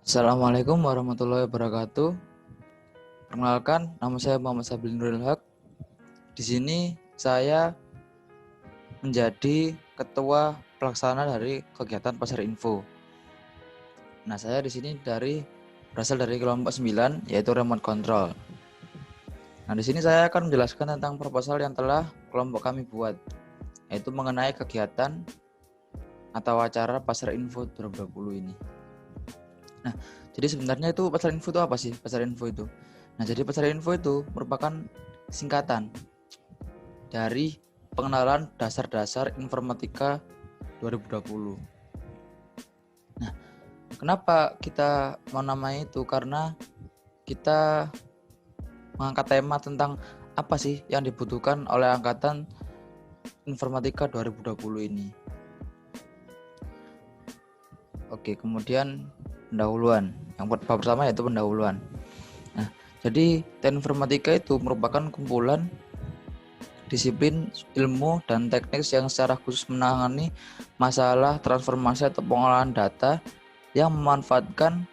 Assalamualaikum warahmatullahi wabarakatuh. Perkenalkan, nama saya Muhammad Sabil Nuril Haq. Di sini saya menjadi ketua pelaksana dari kegiatan Pasar Info. Nah, saya di sini berasal dari kelompok 9, yaitu remote control. Nah, di sini saya akan menjelaskan tentang proposal yang telah kelompok kami buat, yaitu mengenai kegiatan atau acara Pasar Info 2020 ini. Nah, jadi sebenarnya itu Pasar Info itu apa sih? Pasar Info itu. Nah, jadi Pasar Info itu merupakan singkatan dari pengenalan dasar-dasar informatika 2020. Nah, kenapa kita mau namai itu? Karena kita mengangkat tema tentang apa sih yang dibutuhkan oleh angkatan informatika 2020 ini. Oke, kemudian pendahuluan. Yang pertama yaitu pendahuluan. Nah, jadi teknik informatika itu merupakan kumpulan disiplin ilmu dan teknik yang secara khusus menangani masalah transformasi atau pengolahan data yang memanfaatkan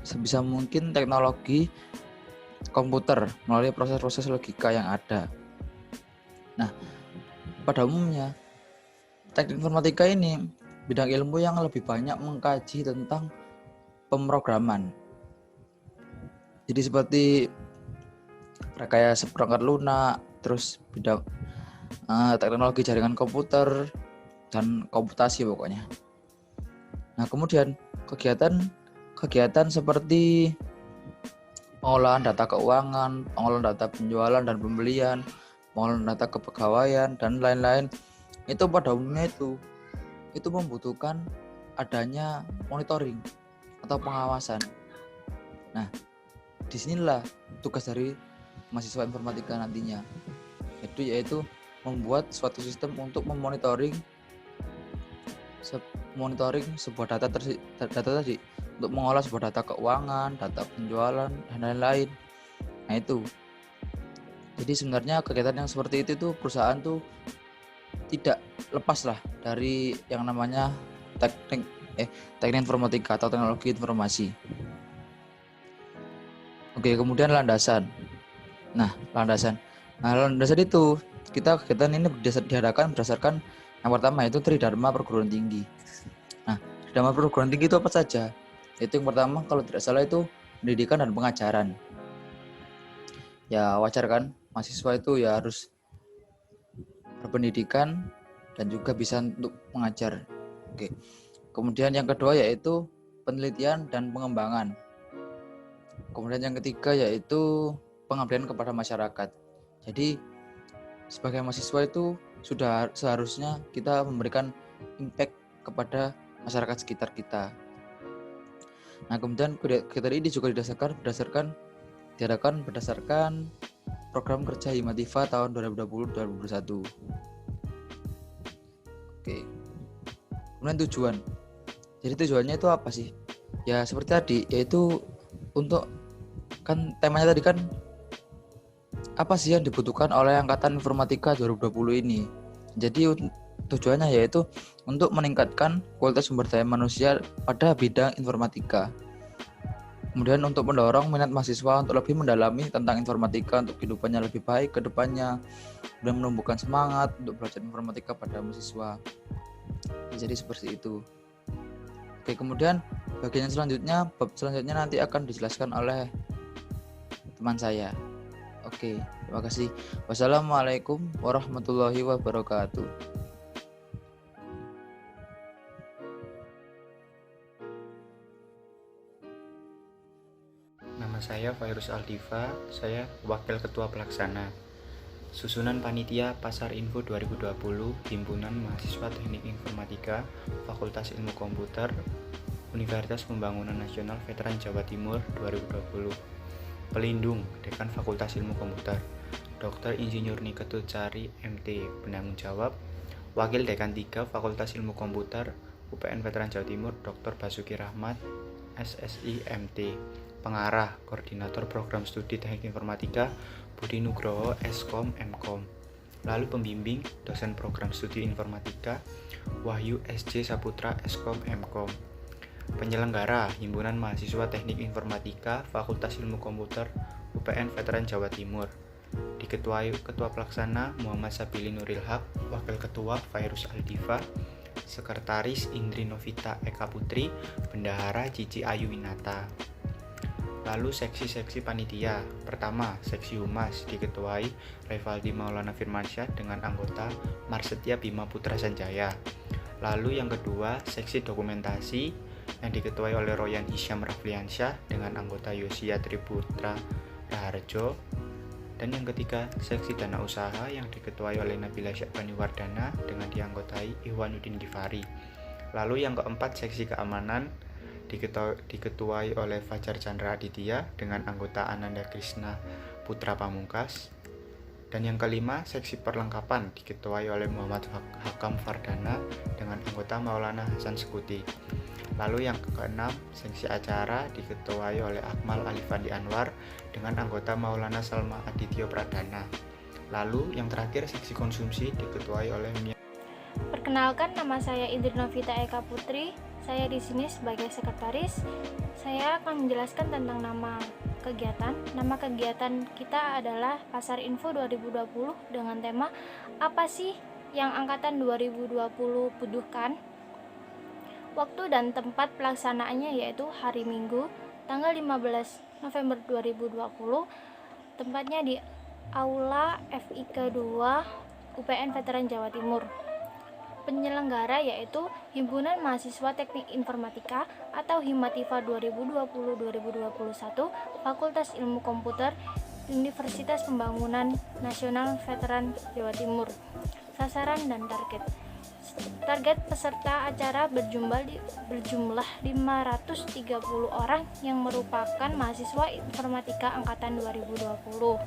sebisa mungkin teknologi komputer melalui proses-proses logika yang ada. Nah, pada umumnya teknik informatika ini bidang ilmu yang lebih banyak mengkaji tentang pemrograman. Jadi seperti rekayasa perangkat lunak, terus bidang teknologi jaringan komputer dan komputasi pokoknya. Nah, kemudian kegiatan seperti pengolahan data keuangan, pengolahan data penjualan dan pembelian, pengolahan data kepegawaian dan lain-lain itu pada umumnya itu membutuhkan adanya monitoring atau pengawasan. Nah, disinilah tugas dari mahasiswa informatika nantinya, yaitu membuat suatu sistem untuk memonitoring sebuah data tadi, untuk mengolah sebuah data keuangan, data penjualan dan lain-lain. Nah, itu. Jadi sebenarnya kegiatan yang seperti itu perusahaan tuh tidak lepas lah dari yang namanya teknik informatika atau teknologi informasi. Oke, kemudian landasan. Nah, landasan itu kegiatan ini diadakan berdasarkan yang pertama itu Tridharma Perguruan Tinggi. Nah, Tridharma Perguruan Tinggi itu apa saja? Itu yang pertama kalau tidak salah itu pendidikan dan pengajaran. Ya wajar kan, mahasiswa itu ya harus berpendidikan dan juga bisa untuk mengajar. Oke. Kemudian yang kedua yaitu penelitian dan pengembangan. Kemudian yang ketiga yaitu pengabdian kepada masyarakat. Jadi sebagai mahasiswa itu sudah seharusnya kita memberikan impact kepada masyarakat sekitar kita. Nah, kemudian kegiatan ini juga diadakan berdasarkan program kerja Himativa tahun 2020-2021. Oke. Kemudian tujuan. Jadi tujuannya itu apa sih? Ya seperti tadi, yaitu untuk kan temanya tadi kan apa sih yang dibutuhkan oleh angkatan informatika 2020 ini. Jadi tujuannya yaitu untuk meningkatkan kualitas sumber daya manusia pada bidang informatika. Kemudian untuk mendorong minat mahasiswa untuk lebih mendalami tentang informatika untuk kehidupannya lebih baik ke depannya, dan menumbuhkan semangat untuk belajar informatika pada mahasiswa. Jadi seperti itu. Oke, kemudian bagian bab selanjutnya nanti akan dijelaskan oleh teman saya. Oke, terima kasih. Wassalamualaikum warahmatullahi wabarakatuh. Nama saya Fairuz Aldiva, saya Wakil Ketua Pelaksana. Susunan Panitia Pasar Info 2020, Himpunan Mahasiswa Teknik Informatika, Fakultas Ilmu Komputer, Universitas Pembangunan Nasional Veteran Jawa Timur 2020. Pelindung, Dekan Fakultas Ilmu Komputer, Dr. Insinyur Niketut Sari, MT, Penanggung Jawab, Wakil Dekan 3 Fakultas Ilmu Komputer, UPN Veteran Jawa Timur, Dr. Basuki Rahmat, SSI, MT. Pengarah, Koordinator Program Studi Teknik Informatika, Budi Nugroho, Eskom, Mkom. Lalu pembimbing, Dosen Program Studi Informatika, Wahyu SJ Saputra, Eskom, Mkom. Penyelenggara Himpunan Mahasiswa Teknik Informatika Fakultas Ilmu Komputer UPN Veteran Jawa Timur. Diketuai Ketua Pelaksana Muhammad Sabili Nuril Haq, Wakil Ketua Fairuz Aldiva, Sekretaris Indri Novita Eka Putri, Bendahara Cici Ayu Winata. Lalu seksi-seksi panitia. Pertama, seksi humas diketuai Revaldi Maulana Firmansyah dengan anggota Marsetia Bima Putra Sanjaya. Lalu yang kedua, seksi dokumentasi yang diketuai oleh Royan Hisyam Rafliansyah dengan anggota Yosia Triputra Raharjo. Dan yang ketiga, seksi dana usaha yang diketuai oleh Nabila Syakbani Wardana dengan dianggotai Ihwanuddin Gifari. Lalu yang keempat, seksi keamanan diketuai oleh Fajar Chandra Aditya dengan anggota Ananda Krishna Putra Pamungkas. Dan yang kelima, seksi perlengkapan diketuai oleh Muhammad Hakam Fardana dengan anggota Maulana Hasan Sekuti. Lalu yang keenam, seksi acara diketuai oleh Akmal Alifandi Anwar dengan anggota Maulana Salma Adityo Pradana. Lalu yang terakhir, seksi konsumsi diketuai oleh Perkenalkan, nama saya Indri Novita Eka Putri. Saya di sini sebagai sekretaris. Saya akan menjelaskan tentang nama kegiatan. Nama kegiatan kita adalah Pasar Info 2020 dengan tema apa sih yang angkatan 2020 butuhkan. Waktu dan tempat pelaksanaannya yaitu hari Minggu, tanggal 15 November 2020. Tempatnya di Aula FIK 2 UPN Veteran Jawa Timur. Penyelenggara yaitu Himpunan Mahasiswa Teknik Informatika atau Himativa 2020-2021 Fakultas Ilmu Komputer Universitas Pembangunan Nasional Veteran Jawa Timur. Sasaran dan target. Target peserta acara berjumlah 530 orang yang merupakan mahasiswa informatika angkatan 2020.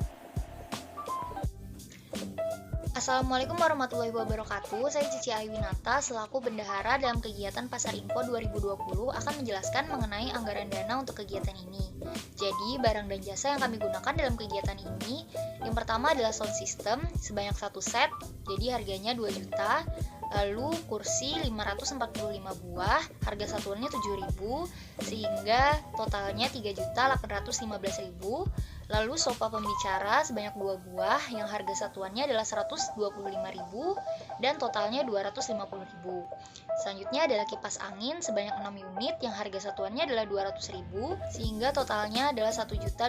Assalamualaikum warahmatullahi wabarakatuh. Saya Cici Ayu Winata selaku bendahara dalam kegiatan Pasar Info 2020 akan menjelaskan mengenai anggaran dana untuk kegiatan ini. Jadi, barang dan jasa yang kami gunakan dalam kegiatan ini, yang pertama adalah sound system sebanyak 1 set, jadi harganya 2 juta. Lalu kursi 545 buah, harga satuannya 7.000 sehingga totalnya 3.815.000. Lalu sofa pembicara sebanyak 2 buah yang harga satuannya adalah 125.000 dan totalnya 250.000. Selanjutnya adalah kipas angin sebanyak 6 unit yang harga satuannya adalah 200.000 sehingga totalnya adalah 1.200.000.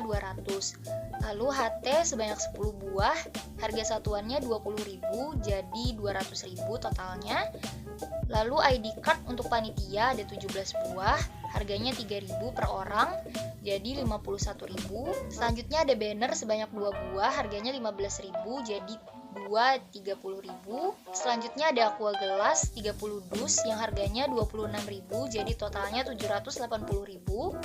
Lalu HT sebanyak 10 buah, harga satuannya 20.000 jadi 200.000 totalnya. Lalu ID card untuk panitia ada 17 buah, harganya 3.000 per orang jadi 51.000. Selanjutnya ada banner sebanyak 2 buah, harganya 15.000 jadi 30.000. Selanjutnya ada aqua gelas 30 dus yang harganya 26.000 jadi totalnya 780.000.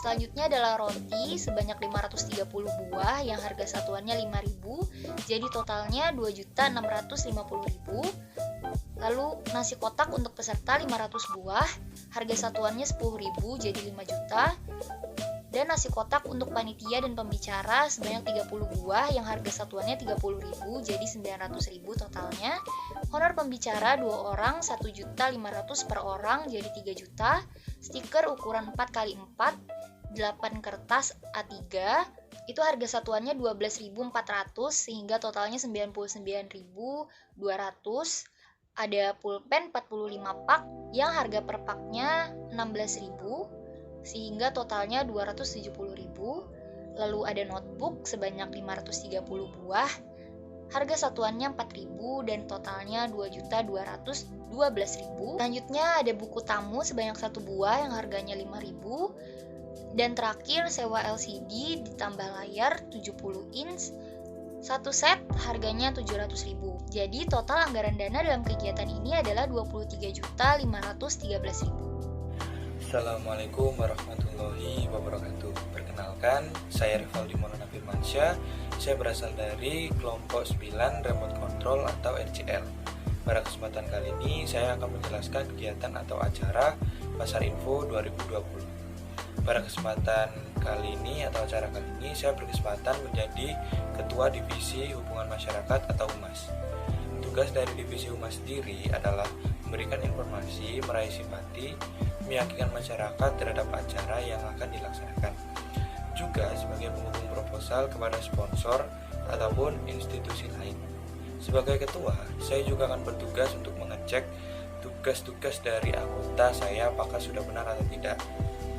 Selanjutnya adalah roti sebanyak 530 buah yang harga satuannya 5.000 jadi totalnya 2.650.000. Lalu nasi kotak untuk peserta 500 buah, harga satuannya 10.000 jadi 5 juta. Dan nasi kotak untuk panitia dan pembicara sebanyak 30 buah yang harga satuannya 30.000 jadi 900.000 totalnya. Honor pembicara 2 orang 1.500.000 per orang jadi 3 juta. Stiker ukuran 4x4 8 kertas A3 itu harga satuannya 12.400 sehingga totalnya 99.200. Ada pulpen 45 pak yang harga per paknya 16.000 sehingga totalnya 270.000. Lalu ada notebook sebanyak 530 buah, harga satuannya 4.000 dan totalnya 2.212.000. Selanjutnya ada buku tamu sebanyak 1 buah yang harganya 5.000. Dan terakhir sewa LCD ditambah layar 70 inch 1 set harganya 700.000. Jadi total anggaran dana dalam kegiatan ini adalah 23.513.000. Assalamualaikum warahmatullahi wabarakatuh. Perkenalkan, saya Revaldi Maulana Firmansyah. Saya berasal dari kelompok 9 Remote Control atau RCL. Pada kesempatan kali ini, saya akan menjelaskan kegiatan atau acara Pasar Info 2020. Pada kesempatan kali ini atau acara kali ini, saya berkesempatan menjadi Ketua Divisi Hubungan Masyarakat atau Humas. Tugas dari Divisi Humas sendiri adalah memberikan informasi, meraih simpati, meyakinkan masyarakat terhadap acara yang akan dilaksanakan. Juga sebagai penghubung proposal kepada sponsor ataupun institusi lain. Sebagai ketua, saya juga akan bertugas untuk mengecek tugas-tugas dari anggota saya apakah sudah benar atau tidak,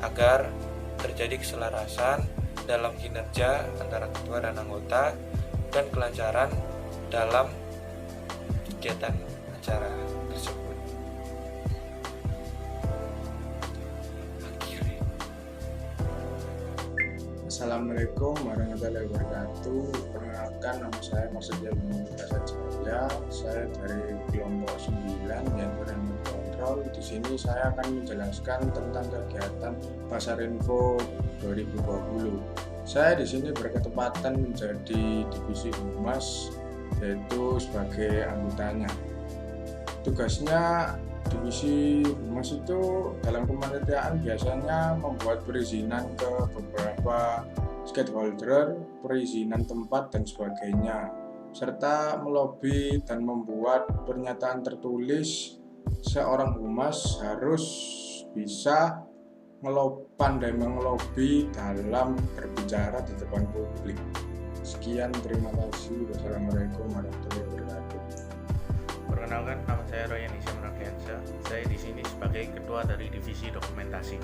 agar terjadi keselarasan dalam kinerja antara ketua dan anggota dan kelancaran dalam kegiatan acara tersebut. Assalamualaikum warahmatullahi wabarakatuh. Perkenalkan, nama saya Maksudnya Binasa Jaya. Saya dari kelompok 9 yaitu Remote Control. Di sini saya akan menjelaskan tentang kegiatan Pasar Info 2020. Saya di sini berketepatan menjadi divisi humas, yaitu sebagai anggotanya. Tugasnya divisi humas itu dalam kepanitiaan biasanya membuat perizinan ke beberapa stakeholder, perizinan tempat dan sebagainya, serta melobi dan membuat pernyataan tertulis. Seorang humas harus bisa pandai mengelobi dalam berbicara di depan publik. Sekian, terima kasih. Wassalamualaikum warahmatullahi wabarakatuh. Perkenalkan, nama saya Royan Isyam Rafiansyah. Saya di sini sebagai ketua dari divisi dokumentasi.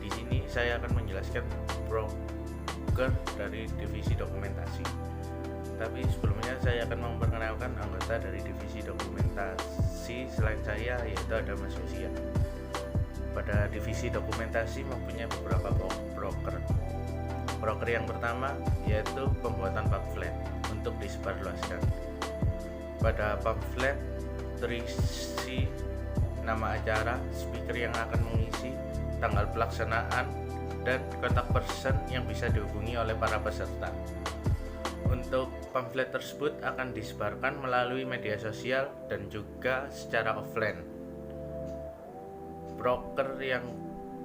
Di sini saya akan menjelaskan broker dari divisi dokumentasi. Tapi sebelumnya saya akan memperkenalkan anggota dari divisi dokumentasi selain saya, yaitu ada Mas Yosia. Pada divisi dokumentasi mempunyai beberapa broker. Broker yang pertama yaitu pembuatan pamflet untuk disebarluaskan. Pada pamflet terisi nama acara, speaker yang akan mengisi, tanggal pelaksanaan, dan kontak person yang bisa dihubungi oleh para peserta. Untuk pamflet tersebut akan disebarkan melalui media sosial dan juga secara offline. Broker yang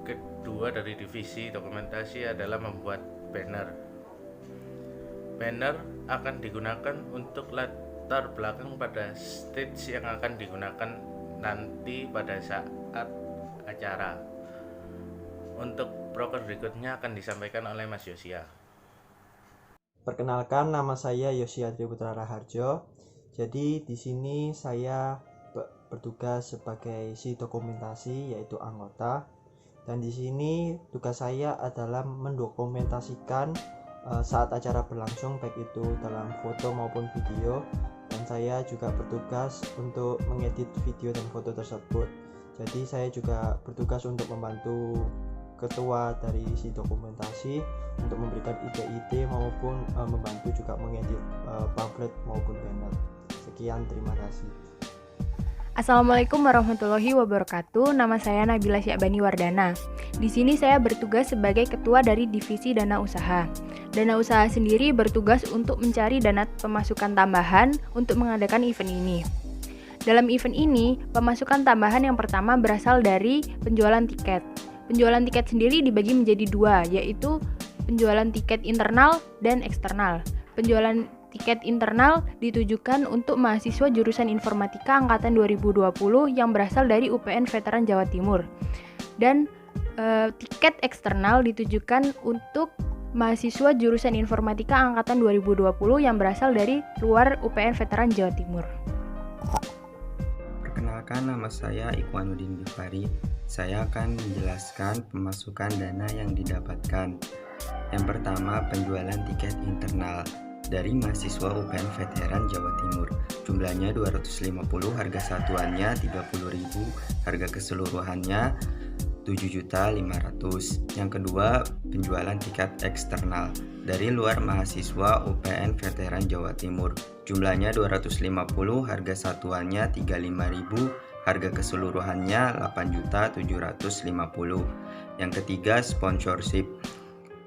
kedua dari divisi dokumentasi adalah membuat banner. Banner akan digunakan untuk latar belakang pada stage yang akan digunakan nanti pada saat acara. Untuk broker berikutnya akan disampaikan oleh Mas Yosia. Perkenalkan, nama saya Yosia Triputra Raharjo. Jadi di sini saya bertugas sebagai si dokumentasi, yaitu anggota. Dan di sini tugas saya adalah mendokumentasikan saat acara berlangsung, baik itu dalam foto maupun video. Dan saya juga bertugas untuk mengedit video dan foto tersebut. Jadi saya juga bertugas untuk membantu ketua dari si dokumentasi untuk memberikan ide-ide maupun membantu juga mengedit pamflet maupun banner. Sekian, terima kasih. Assalamualaikum warahmatullahi wabarakatuh. Nama saya Nabila Syakbani Wardana. Di sini saya bertugas sebagai ketua dari divisi dana usaha. Dana usaha sendiri bertugas untuk mencari dana pemasukan tambahan untuk mengadakan event ini. Dalam event ini, pemasukan tambahan yang pertama berasal dari penjualan tiket. Penjualan tiket sendiri dibagi menjadi dua, yaitu penjualan tiket internal dan eksternal. Penjualan tiket internal ditujukan untuk mahasiswa jurusan Informatika angkatan 2020 yang berasal dari UPN Veteran Jawa Timur. Dan tiket eksternal ditujukan untuk mahasiswa jurusan Informatika angkatan 2020 yang berasal dari luar UPN Veteran Jawa Timur. Perkenalkan, nama saya Ikhwanuddin Gifari. Saya akan menjelaskan pemasukan dana yang didapatkan. Yang pertama, penjualan tiket internal dari mahasiswa UPN Veteran Jawa Timur. Jumlahnya 250, harga satuannya 30.000, harga keseluruhannya 7.500.000. Yang kedua, penjualan tiket eksternal dari luar mahasiswa UPN Veteran Jawa Timur. Jumlahnya 250, harga satuannya 35.000, harga keseluruhannya 8.750.000. Yang ketiga, sponsorship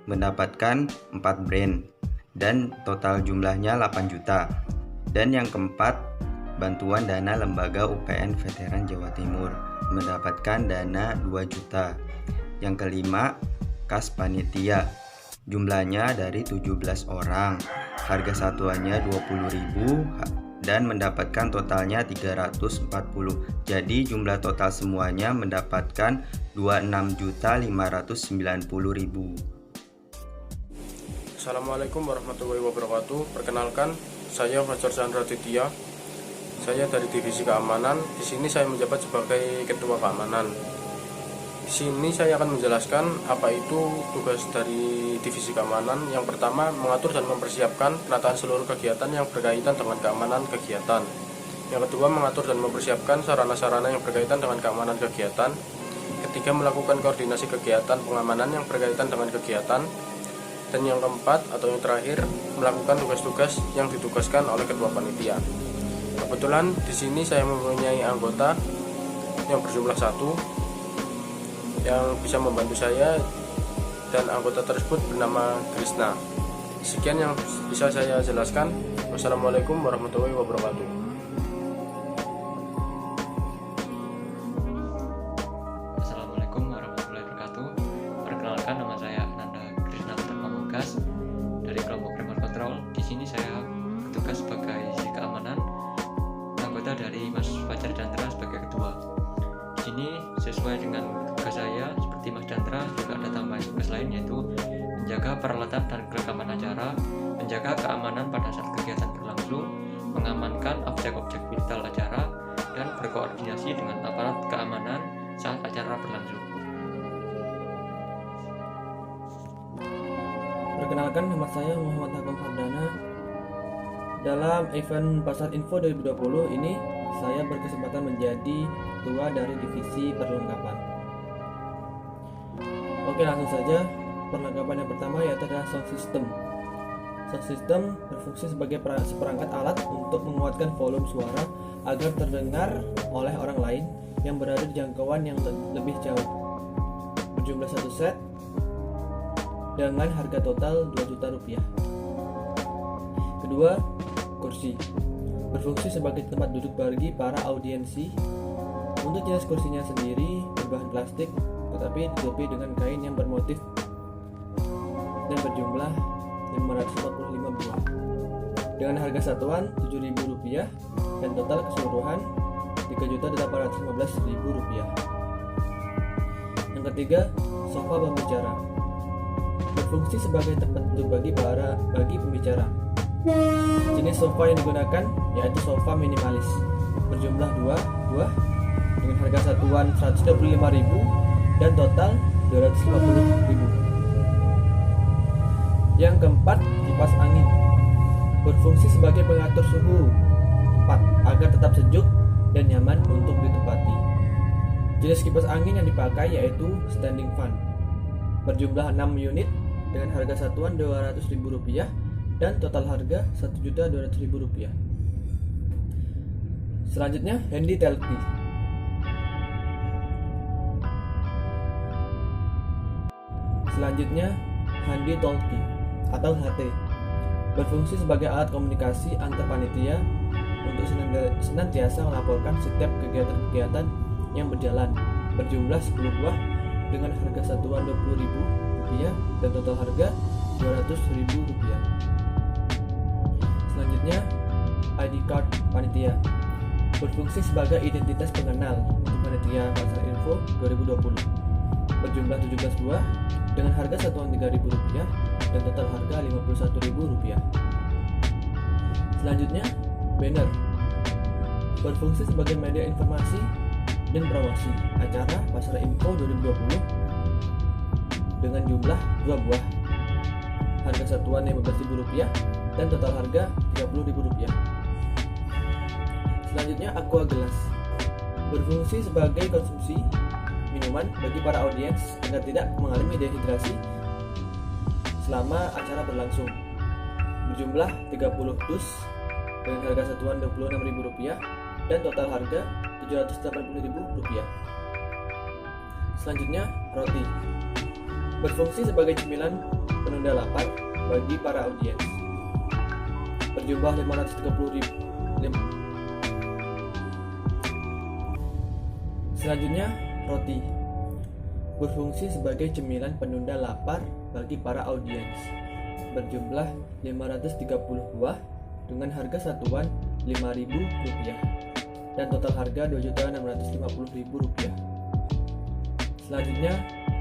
mendapatkan 4 brand dan total jumlahnya 8 juta. Dan yang keempat, bantuan dana lembaga UPN Veteran Jawa Timur mendapatkan dana 2 juta. Yang kelima, kas panitia, jumlahnya dari 17 orang, harga satuannya 20.000 dan mendapatkan totalnya 340. Jadi jumlah total semuanya mendapatkan 26.590.000. Assalamualaikum warahmatullahi wabarakatuh. Perkenalkan, saya Fajar Chandra Ditya. Saya dari Divisi Keamanan. Di sini saya menjabat sebagai Ketua Keamanan. Di sini saya akan menjelaskan apa itu tugas dari Divisi Keamanan. Yang pertama, mengatur dan mempersiapkan penataan seluruh kegiatan yang berkaitan dengan keamanan kegiatan. Yang kedua, mengatur dan mempersiapkan sarana-sarana yang berkaitan dengan keamanan kegiatan. Ketiga, melakukan koordinasi kegiatan pengamanan yang berkaitan dengan kegiatan. Dan yang keempat atau yang terakhir, melakukan tugas-tugas yang ditugaskan oleh ketua panitia. Kebetulan di sini saya mempunyai anggota yang berjumlah 1 yang bisa membantu saya, dan anggota tersebut bernama Krishna. Sekian yang bisa saya jelaskan. Wassalamualaikum warahmatullahi wabarakatuh. Dari kelompok remote control. Di sini saya bertugas sebagai si keamanan, anggota dari Mas Fajar Chandra sebagai ketua. Di sini sesuai dengan tugas saya, seperti Mas Chandra juga ada tambahan tugas lain, yaitu menjaga peralatan dan kelengkapan acara, menjaga keamanan pada saat kegiatan berlangsung, mengamankan objek-objek vital acara, dan berkoordinasi dengan aparat keamanan saat acara berlangsung. Perkenalkan, nama saya Muhammad Hakam Fardana. Dalam event Pasar Info 2020 ini, saya berkesempatan menjadi ketua dari divisi perlengkapan. Oke, langsung saja. Perlengkapan yang pertama yaitu adalah sound system. Sound system berfungsi sebagai seperangkat alat untuk menguatkan volume suara agar terdengar oleh orang lain yang berada di jangkauan yang lebih jauh. Berjumlah 1 set dengan harga total Rp2 juta. Kedua, kursi. Berfungsi sebagai tempat duduk bagi para audiensi. Untuk jenis kursinya sendiri berbahan plastik, tetapi ditutupi dengan kain yang bermotif dan berjumlah 545 buah. Dengan harga satuan Rp7.000 dan total keseluruhan Rp3.815.000. Yang ketiga, sofa pembicara. Berfungsi sebagai tempat duduk bagi pembicara. Jenis sofa yang digunakan yaitu sofa minimalis, berjumlah 2 buah dengan harga satuan Rp125.000 dan total Rp250.000. Yang keempat, kipas angin. Berfungsi sebagai pengatur suhu tempat agar tetap sejuk dan nyaman untuk ditempati. Jenis kipas angin yang dipakai yaitu standing fan, berjumlah 6 unit dengan harga satuan Rp200.000 dan total harga Rp1.200.000. Selanjutnya, handy talkie. Handy talkie atau HT berfungsi sebagai alat komunikasi antar panitia untuk senantiasa melaporkan setiap kegiatan-kegiatan yang berjalan, berjumlah 10 buah dengan harga satuan Rp20.000 dan total harga Rp200.000. Selanjutnya, ID card panitia berfungsi sebagai identitas pengenal untuk panitia Pasar Info 2020, berjumlah 17 buah dengan harga satuan Rp3.000 dan total harga Rp51.000. Selanjutnya, banner berfungsi sebagai media informasi dan promosi acara Pasar Info 2020 dengan jumlah 2 buah, harga satuan Rp15.000 dan total harga Rp30.000. Selanjutnya, aqua gelas berfungsi sebagai konsumsi minuman bagi para audiens agar tidak mengalami dehidrasi selama acara berlangsung, berjumlah 30 dus dengan harga satuan Rp26.000 dan total harga Rp780.000. Selanjutnya, roti berfungsi sebagai cemilan penunda lapar bagi para audiens, berjumlah 530.000. Selanjutnya, roti berfungsi sebagai cemilan penunda lapar bagi para audiens, berjumlah 530 buah dengan harga satuan Rp5.000 dan total harga Rp2.650.000. Selanjutnya,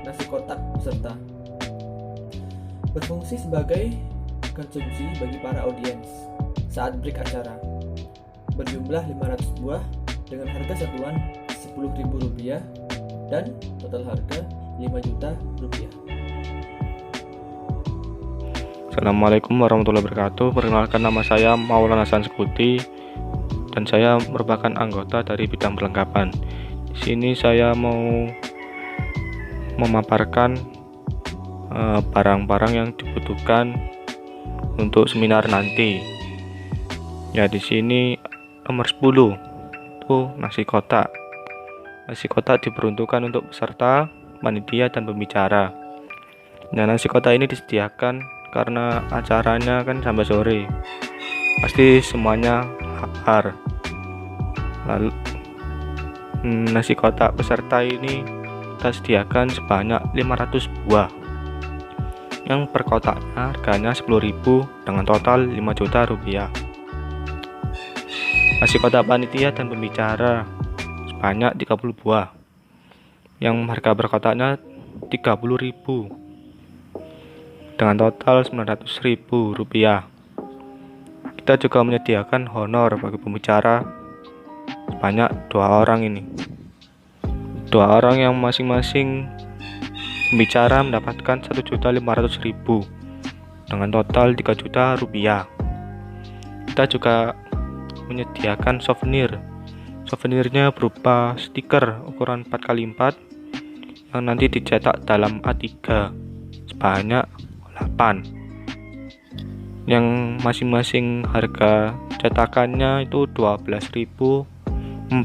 nasi kotak peserta berfungsi sebagai konsumsi bagi para audiens saat break acara, berjumlah 500 buah dengan harga satuan Rp10.000 dan total harga Rp5 juta. Assalamualaikum warahmatullahi wabarakatuh. Perkenalkan, nama saya Maulana Sanskuti dan saya merupakan anggota dari bidang perlengkapan. Di sini saya mau memaparkan barang-barang yang dibutuhkan untuk seminar nanti. Ya, di sini nomor 10 itu nasi kotak. Nasi kotak diperuntukkan untuk peserta, panitia, dan pembicara. Nah, nasi kotak ini disediakan karena acaranya kan sampai sore. Pasti semuanya lapar. Lalu nasi kotak peserta ini kita sediakan sebanyak 500 buah. Yang per kotaknya harganya Rp10.000 dengan total Rp5 juta. Nasi kotak panitia dan pembicara sebanyak 30 buah. Yang harga per kotaknya Rp30.000 dengan total Rp900.000. Kita juga menyediakan honor bagi pembicara sebanyak 2 orang ini. 2 orang yang masing-masing pembicara mendapatkan Rp1.500.000 dengan total Rp3 juta. Kita juga menyediakan souvenir. Souvenirnya berupa stiker ukuran 4x4 yang nanti dicetak dalam A3 sebanyak 8, yang masing-masing harga cetakannya itu Rp12.400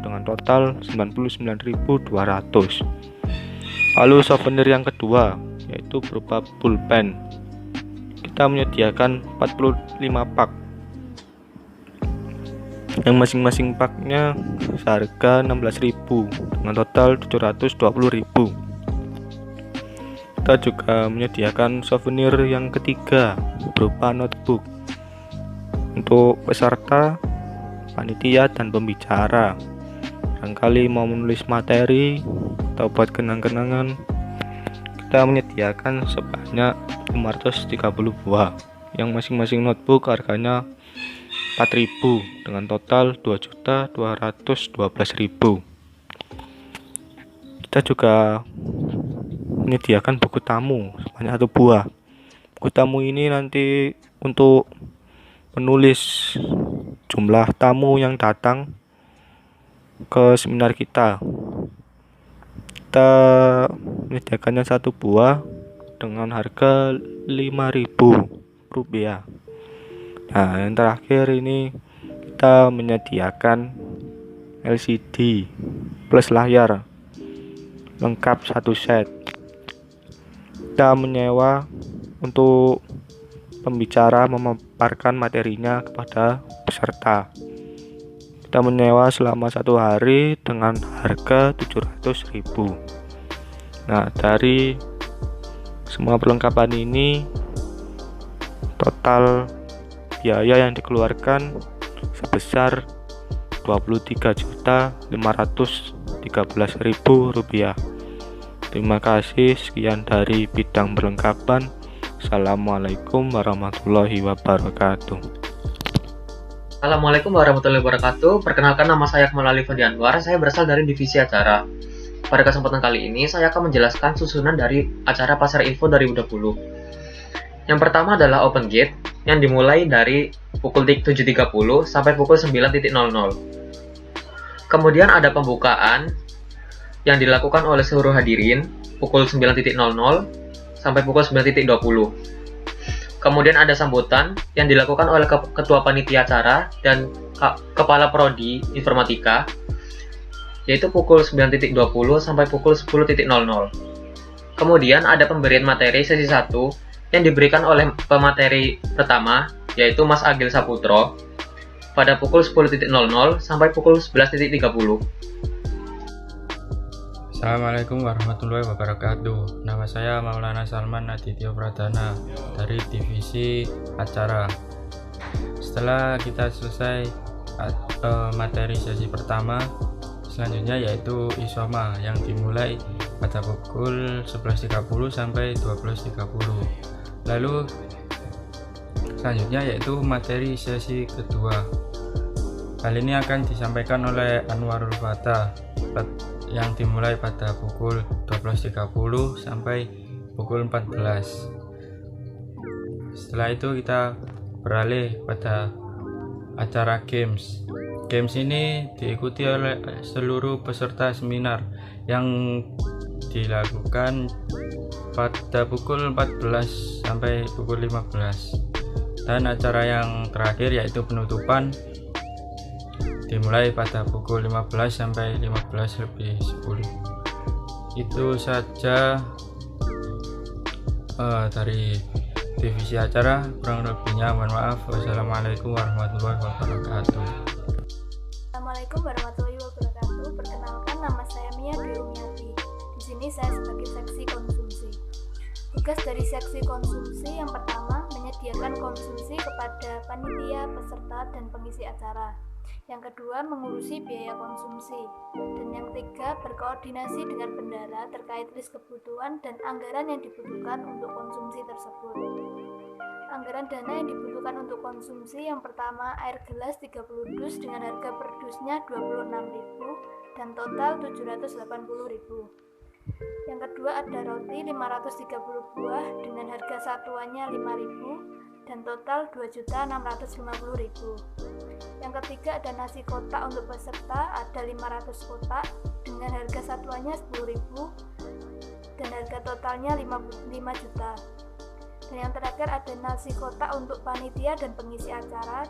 dengan total Rp99.200. Lalu souvenir yang kedua yaitu berupa pulpen. Kita menyediakan 45 pak yang masing-masing paknya seharga Rp16.000 dengan total Rp720.000. Kita juga menyediakan souvenir yang ketiga berupa notebook untuk peserta, panitia, dan pembicara. Barangkali mau menulis materi atau buat kenang-kenangan, kita menyediakan sebanyak 530 buah yang masing-masing notebook harganya Rp4.000 dengan total Rp2.212.000. Kita juga menyediakan buku tamu sebanyak 1 buah. Buku tamu ini nanti untuk menulis jumlah tamu yang datang ke seminar kita. Kita menyediakannya 1 buah dengan harga Rp5.000. Nah, yang terakhir ini kita menyediakan LCD plus layar lengkap 1 set. Kita menyewa untuk pembicara memaparkan materinya kepada peserta. Kita menyewa selama 1 hari dengan harga Rp700.000. Nah, dari semua perlengkapan ini total biaya yang dikeluarkan sebesar Rp23.513.000. Terima kasih, sekian dari bidang perlengkapan. Assalamualaikum warahmatullahi wabarakatuh. Assalamualaikum warahmatullahi wabarakatuh. Perkenalkan, nama saya Akmal Ali Fandi Anwar. Saya berasal dari divisi acara. Pada kesempatan kali ini saya akan menjelaskan susunan dari acara Pasar Info 2020. Yang pertama adalah Open Gate yang dimulai dari pukul 7.30 sampai pukul 9.00. Kemudian ada pembukaan yang dilakukan oleh seluruh hadirin pukul 9.00 sampai pukul 9.20. Kemudian ada sambutan yang dilakukan oleh Ketua Panitia Acara dan Kepala Prodi Informatika, yaitu pukul 9.20 sampai pukul 10.00. Kemudian ada pemberian materi sesi 1 yang diberikan oleh pemateri pertama, yaitu Mas Agil Saputro, pada pukul 10.00 sampai pukul 11.30. Assalamualaikum warahmatullahi wabarakatuh. Nama saya Maulana Salman Aditya Pradana dari divisi acara. Setelah kita selesai materi sesi pertama, selanjutnya yaitu isoma yang dimulai pada pukul 11.30 sampai 12.30. Lalu selanjutnya yaitu materi sesi kedua. Kali ini akan disampaikan oleh Anwarul Fatah yang dimulai pada pukul 12.30 sampai pukul 14. Setelah itu kita beralih pada acara games. Games ini diikuti oleh seluruh peserta seminar yang dilakukan pada pukul 14 sampai pukul 15. Dan acara yang terakhir yaitu penutupan dimulai pada pukul 15 sampai 15:10. Itu saja dari divisi acara, kurang lebihnya mohon maaf. Wassalamualaikum warahmatullahi wabarakatuh. Assalamualaikum warahmatullahi wabarakatuh. Perkenalkan, nama saya Mia Derumiati. Di sini saya sebagai seksi konsumsi. Tugas dari seksi konsumsi yang pertama, menyediakan konsumsi kepada panitia, peserta, dan pengisi acara. Yang kedua, mengurusi biaya konsumsi. Dan yang ketiga, berkoordinasi dengan bendara terkait list kebutuhan dan anggaran yang dibutuhkan untuk konsumsi tersebut. Anggaran dana yang dibutuhkan untuk konsumsi yang pertama, air gelas 30 dus dengan harga per dusnya 26.000 dan total 780.000. Yang kedua, ada roti 530 buah dengan harga satuannya 5.000 dan total 2.650.000. Yang ketiga, ada nasi kotak untuk peserta, ada 500 kotak dengan harga satuannya 10.000 dan harga totalnya 5 juta. Dan yang terakhir, ada nasi kotak untuk panitia dan pengisi acara,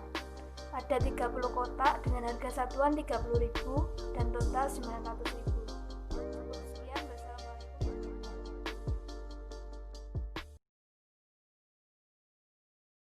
ada 30 kotak dengan harga satuan 30.000 dan total 900.000.